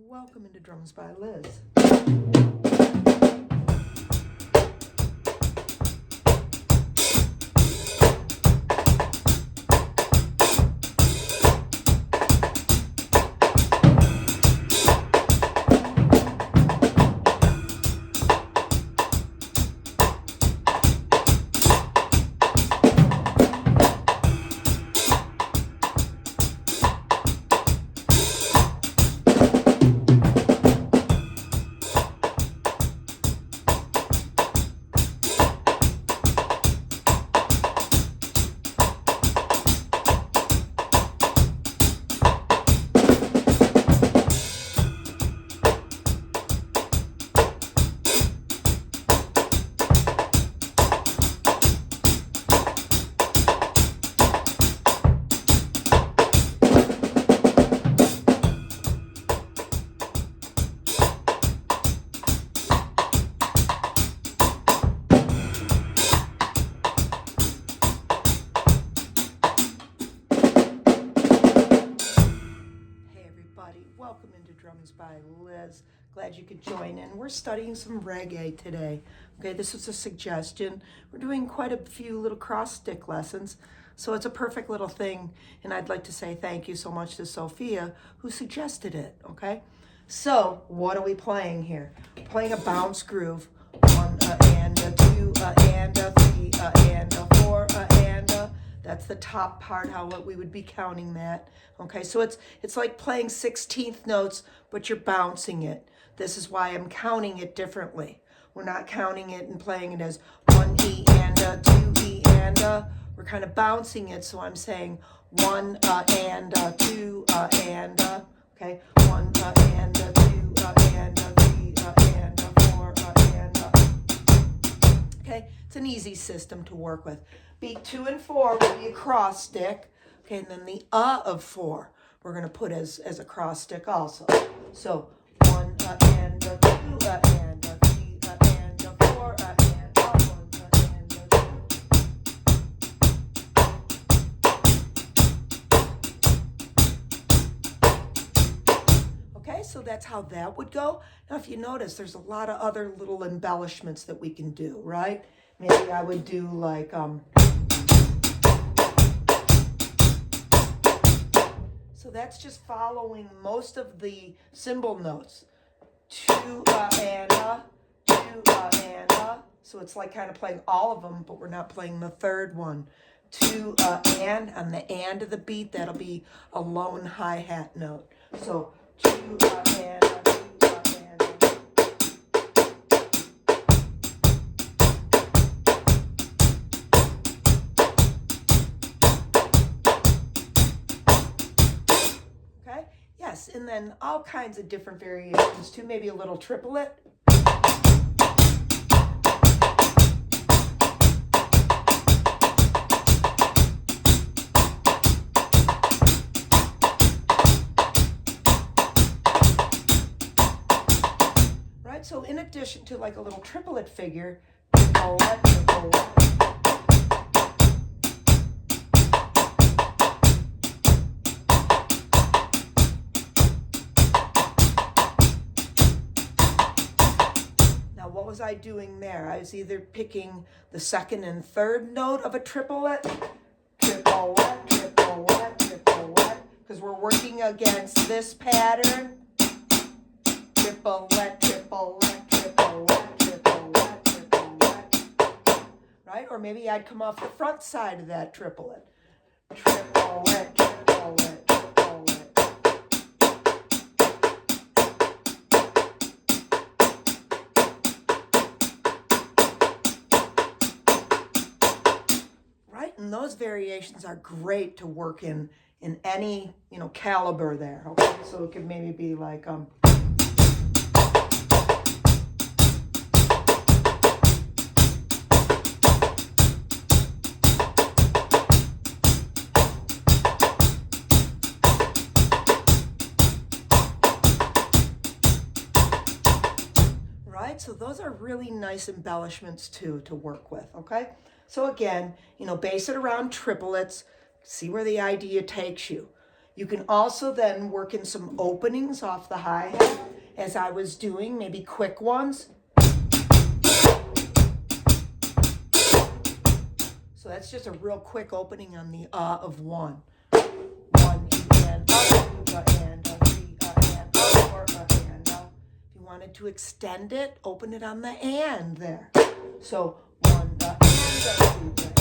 Welcome into Drums by Liz. Welcome into Drums by Liz. Glad you could join in. We're studying some reggae today. Okay, this is a suggestion. We're doing quite a few little cross stick lessons, so it's a perfect little thing. And I'd like to say thank you so much to Sophia who suggested it. Okay, so what are we playing here? We're playing a bounce groove. 1 and a 2 and a 3 and a 4 and a. That's the top part, how we would be counting that. Okay, so it's like playing 16th notes, but you're bouncing it. This is why I'm counting it differently. We're not counting it and playing it as 1 E and a, 2 E and a. We're kind of bouncing it, so I'm saying 1 and a, 2 and a. Okay, 1 and a, 2 and a, 3 and a, 4 and a. Okay, it's an easy system to work with. Beat 2 and 4 will be a cross stick. Okay, and then the of 4 we're going to put as a cross stick also. So 1 and a 2 and a 3 and a 4 and a 1 and a 2. Okay, so that's how that would go. Now if you notice, there's a lot of other little embellishments that we can do, right? Maybe I would do like so that's just following most of the cymbal notes. 2 and a, 2 and a. So it's like kind of playing all of them, but we're not playing the third one. 2 and on the and of the beat, that'll be a lone hi-hat note. So 2 and a, 2 and a. Yes, and then all kinds of different variations too, maybe a little triplet. Right, so in addition to like a little triplet figure, triplet, triplet. What was I doing there? I was either picking the second and third note of a triplet, triplet, triplet, triplet, because we're working against this pattern. Triplet, triplet, triplet, triplet, triplet. Right? Or maybe I'd come off the front side of that triplet. Triplet, triplet. And those variations are great to work in any, caliber there. Okay, so it could maybe be like right? So those are really nice embellishments too to work with, okay? So again, base it around triplets, see where the idea takes you. You can also then work in some openings off the hi-hat, as I was doing, maybe quick ones. So that's just a real quick opening on the of 1. 1 and and 3 and 4 and. If you wanted to extend it, open it on the and there. So 1 and 2 and.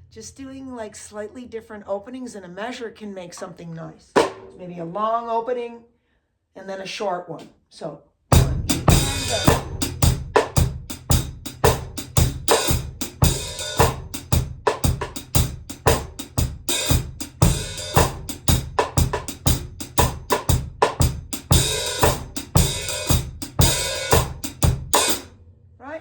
Just doing like slightly different openings in a measure can make something nice. So maybe a long opening and then a short one. So 1 and 2.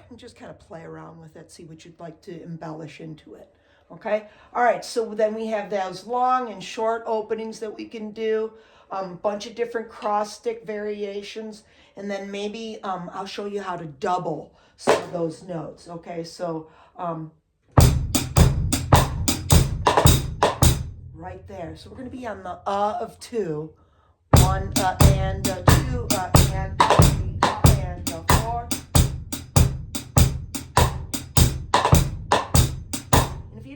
And just kind of play around with it, see what you'd like to embellish into it. Okay, all right, so then we have those long and short openings that we can do, bunch of different cross stick variations, and then maybe I'll show you how to double some of those notes. Okay, so right there. So we're going to be on the of 2, 1 and 2 and 3 and 4.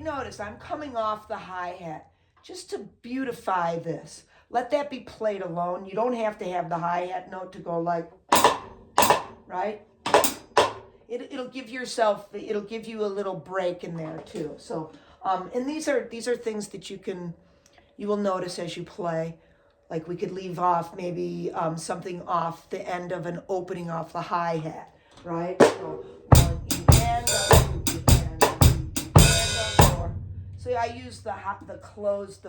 Notice I'm coming off the hi-hat just to beautify this. Let that be played alone. You don't have to have the hi-hat note to go like, right? It'll give you a little break in there too. So, and these are things that you will notice as you play. Like we could leave off maybe something off the end of an opening off the hi-hat, right? So 1 and 2 and. So I use the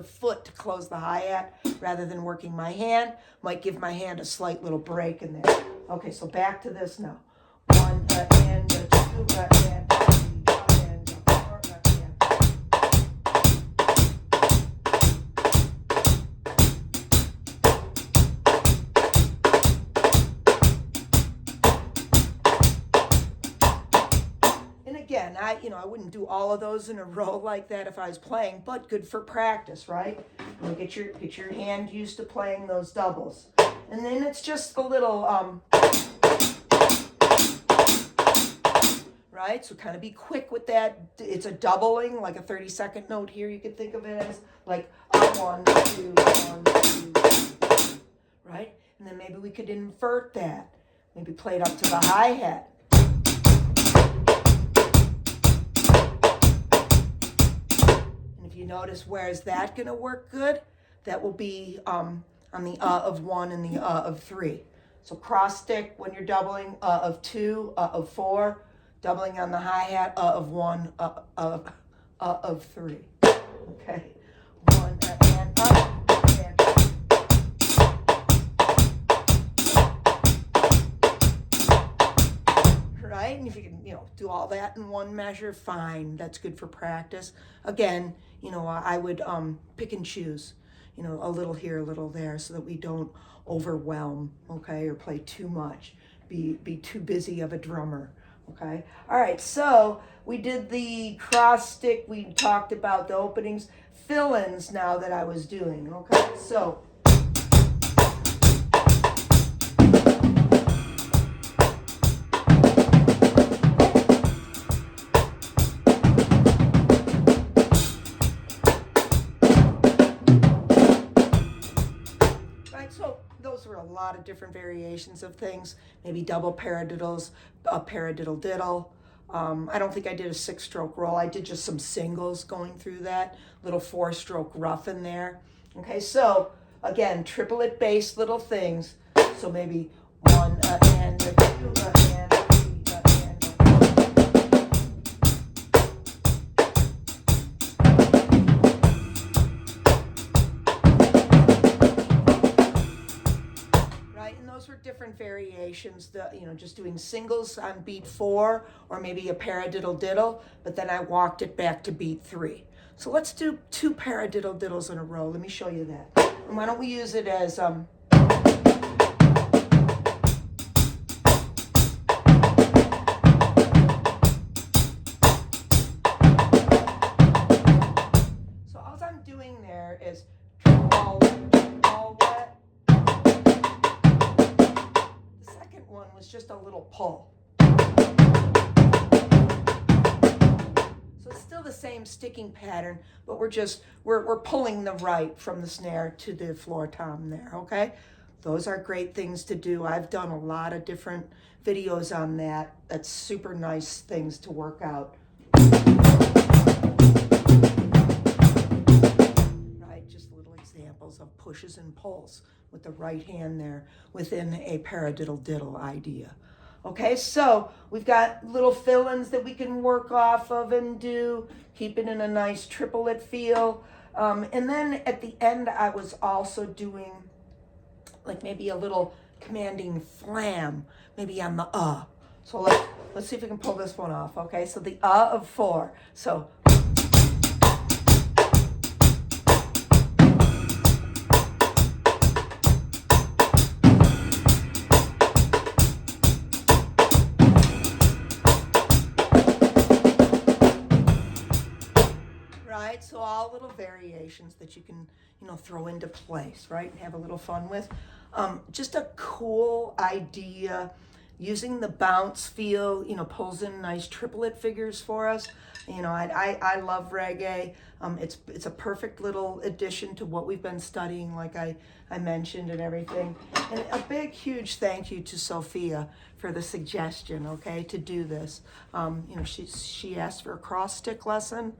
foot to close the hi-hat rather than working my hand. Might give my hand a slight little break in there. Okay, so back to this now. 1 and 2 and 3 and 4 and. Again, I wouldn't do all of those in a row like that if I was playing, but good for practice, right? Get your hand used to playing those doubles. And then it's just a little, right? So kind of be quick with that. It's a doubling, like a 30-second note here. You could think of it as like 1, 2, 1, 2, right? And then maybe we could invert that. Maybe play it up to the hi-hat. You notice where is that going to work good? That will be on the of 1 and the of 3. So cross stick when you're doubling of 2, of 4, doubling on the hi-hat of 1, of 3. Okay, 1 and up. Right? And if you can, do all that in one measure, fine. That's good for practice. Again, I would pick and choose, a little here, a little there, so that we don't overwhelm, okay, or play too much, be too busy of a drummer, okay? All right, so we did the cross stick. We talked about the openings, fill-ins now that I was doing, okay? So a lot of different variations of things, maybe double paradiddles, a paradiddle diddle. I don't think I did a 6-stroke roll. I did just some singles going through that, little 4-stroke rough in there. Okay, so again, triplet based little things. So maybe 1 and 2 and 3 and. Those were different variations, just doing singles on beat 4 or maybe a paradiddle diddle, but then I walked it back to beat 3. So let's do 2 paradiddle diddles in a row. Let me show you that. And why don't we use it as was just a little pull. So it's still the same sticking pattern, but we're pulling the right from the snare to the floor tom there, okay? Those are great things to do. I've done a lot of different videos on that. That's super nice things to work out. Right, just little examples of pushes and pulls with the right hand there within a paradiddle diddle idea. Okay, so we've got little fill-ins that we can work off of and do, keep it in a nice triplet feel. And then at the end, I was also doing like maybe a little commanding flam, maybe on the So let's see if we can pull this one off, okay? So the of 4. So right, so all little variations that you can, throw into place, right, and have a little fun with. Just a cool idea. Using the bounce feel, pulls in nice triplet figures for us. I love reggae. It's a perfect little addition to what we've been studying, like I mentioned and everything. And a big, huge thank you to Sophia for the suggestion, okay, to do this. She asked for a cross stick lesson.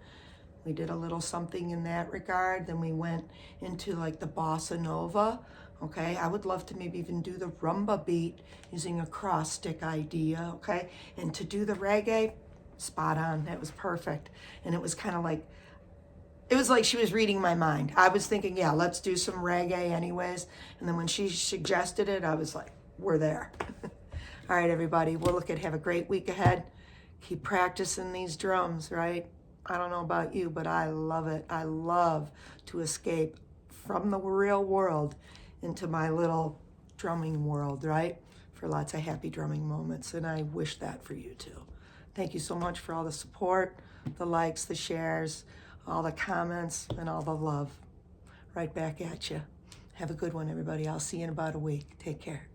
We did a little something in that regard. Then we went into like the bossa nova. Okay, I would love to maybe even do the rumba beat using a cross stick idea. Okay, and to do the reggae, spot on. That was perfect. And it was kind of like, it was like she was reading my mind. I was thinking, yeah, let's do some reggae anyways. And then when she suggested it, I was like, we're there. All right, everybody, we'll have a great week ahead. Keep practicing these drums, right? I don't know about you, but I love it. I love to escape from the real world into my little drumming world, right? For lots of happy drumming moments, and I wish that for you too. Thank you so much for all the support, the likes, the shares, all the comments, and all the love. Right back at you. Have a good one, everybody. I'll see you in about a week. Take care.